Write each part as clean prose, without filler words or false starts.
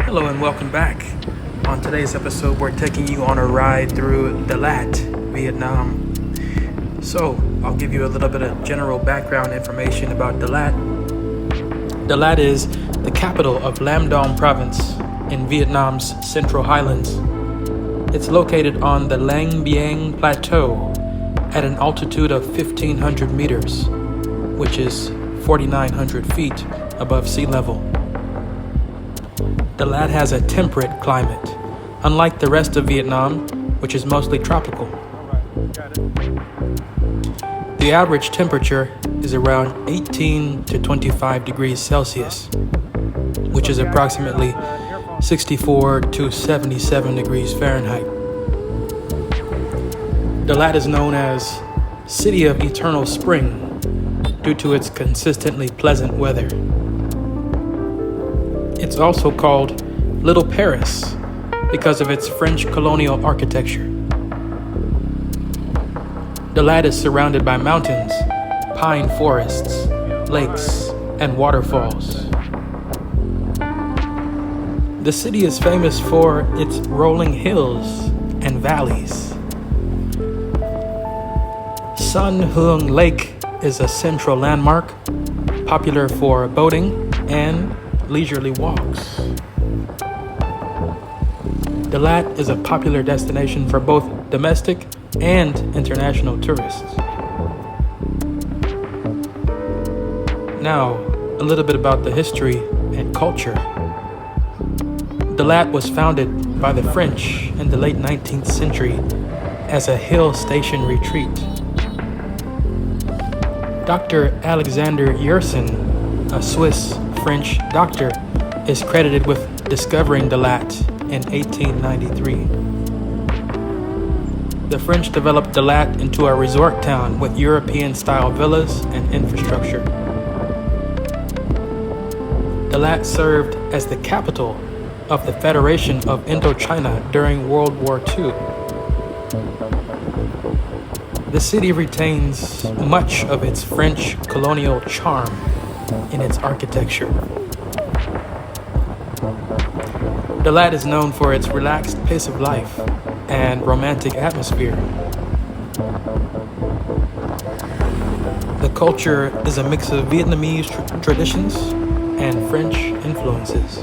Hello and welcome back. On today's episode, we're taking you on a ride through Dalat, Vietnam. So, I'll give you a little bit of general background information about Dalat. Dalat is the capital of Lam Dong province in Vietnam's Central Highlands. It's located on the Lang Biang Plateau at an altitude of 1,500 meters, which is 4,900 feet above sea level. Dalat has a temperate climate, unlike the rest of Vietnam, which is mostly tropical. The average temperature is around 18 to 25 degrees Celsius, which is approximately 64 to 77 degrees Fahrenheit. Dalat is known as City of Eternal Spring due to its consistently pleasant weather. It's also called Little Paris because of its French colonial architecture. Dalat is surrounded by mountains, pine forests, lakes, and waterfalls. The city is famous for its rolling hills and valleys. Sun Huong Lake is a central landmark, popular for boating and leisurely walks. Dalat is a popular destination for both domestic and international tourists. Now, a little bit about the history and culture. Dalat was founded by the French in the late 19th century as a hill station retreat. Dr. Alexander Yersin, a Swiss-French doctor, is credited with discovering Dalat in 1893. The French developed Dalat into a resort town with European-style villas and infrastructure. Dalat served as the capital of the Federation of Indochina during World War II. The city retains much of its French colonial charm in its architecture. Dalat is known for its relaxed pace of life and romantic atmosphere. The culture is a mix of Vietnamese traditions and French influences.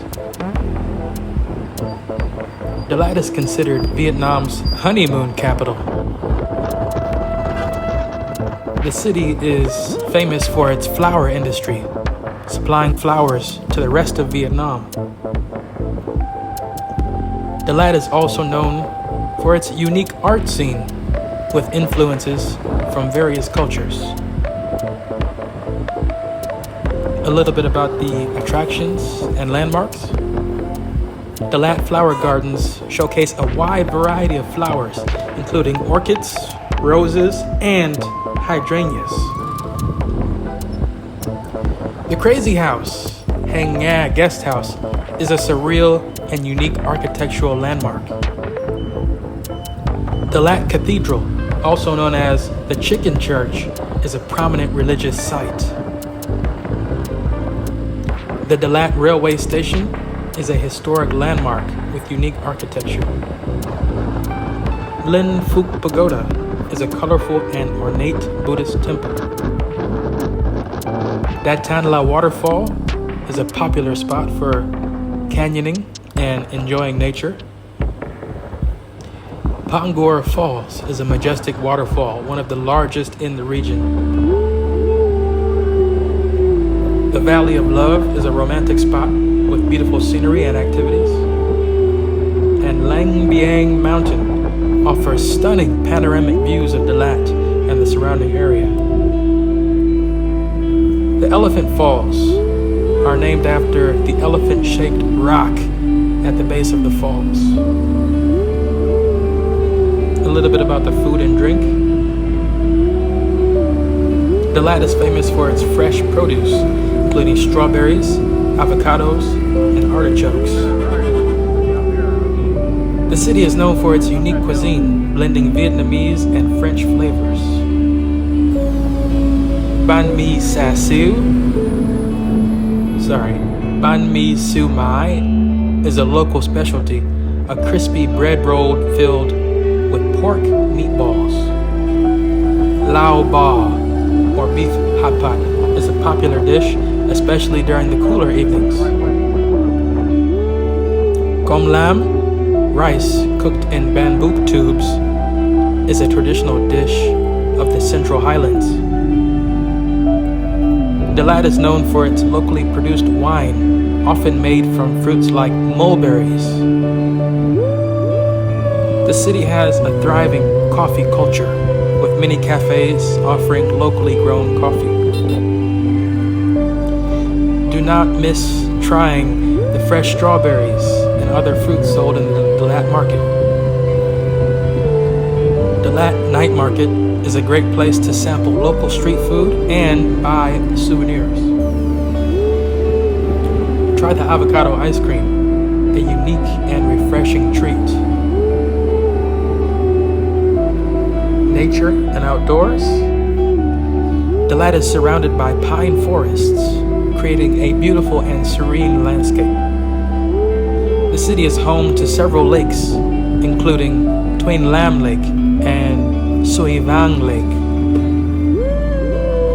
Dalat is considered Vietnam's honeymoon capital. The city is famous for its flower industry, supplying flowers to the rest of Vietnam. Dalat is also known for its unique art scene with influences from various cultures. A little bit about the attractions and landmarks. Dalat Flower Gardens showcase a wide variety of flowers, including orchids, roses, and hydrangeas. The Crazy House, Hang Nga Guest House, is a surreal and unique architectural landmark. Dalat Cathedral, also known as the Chicken Church, is a prominent religious site. The Dalat Railway Station is a historic landmark with unique architecture. Linh Phuc Pagoda is a colorful and ornate Buddhist temple. Dat Tan La Waterfall is a popular spot for canyoning and enjoying nature. Pangor Falls is a majestic waterfall, one of the largest in the region. The Valley of Love is a romantic spot with beautiful scenery and activities. And Lang Biang Mountain offers stunning panoramic views of Dalat and the surrounding area. The Elephant Falls are named after the elephant-shaped rock at the base of the falls. A little bit about the food and drink. Dalat is famous for its fresh produce, including strawberries, avocados, and artichokes. The city is known for its unique cuisine, blending Vietnamese and French flavors. Banh mi sa siu, banh mi siu mai, is a local specialty, a crispy bread roll filled with pork meatballs. Lao ba, or beef hot pot, is a popular dish, especially during the cooler evenings. Kom lam, rice cooked in bamboo tubes, is a traditional dish of the Central Highlands. Dalat is known for its locally produced wine, often made from fruits like mulberries. The city has a thriving coffee culture, with many cafes offering locally grown coffee. Do not miss trying the fresh strawberries and other fruits sold in the Dalat market. Dalat Night Market is a great place to sample local street food and buy souvenirs. Try the avocado ice cream, a unique and refreshing treat. Nature and outdoors. Dalat is surrounded by pine forests, creating a beautiful and serene landscape. The city is home to several lakes, including Twain Lam Lake and Suivang Lake.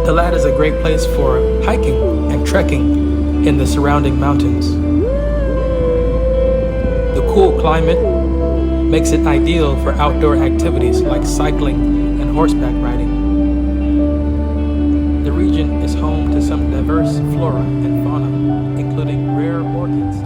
Dalat is a great place for hiking and trekking in the surrounding mountains. The cool climate makes it ideal for outdoor activities like cycling and horseback riding. The region is home to some diverse flora and fauna, including rare orchids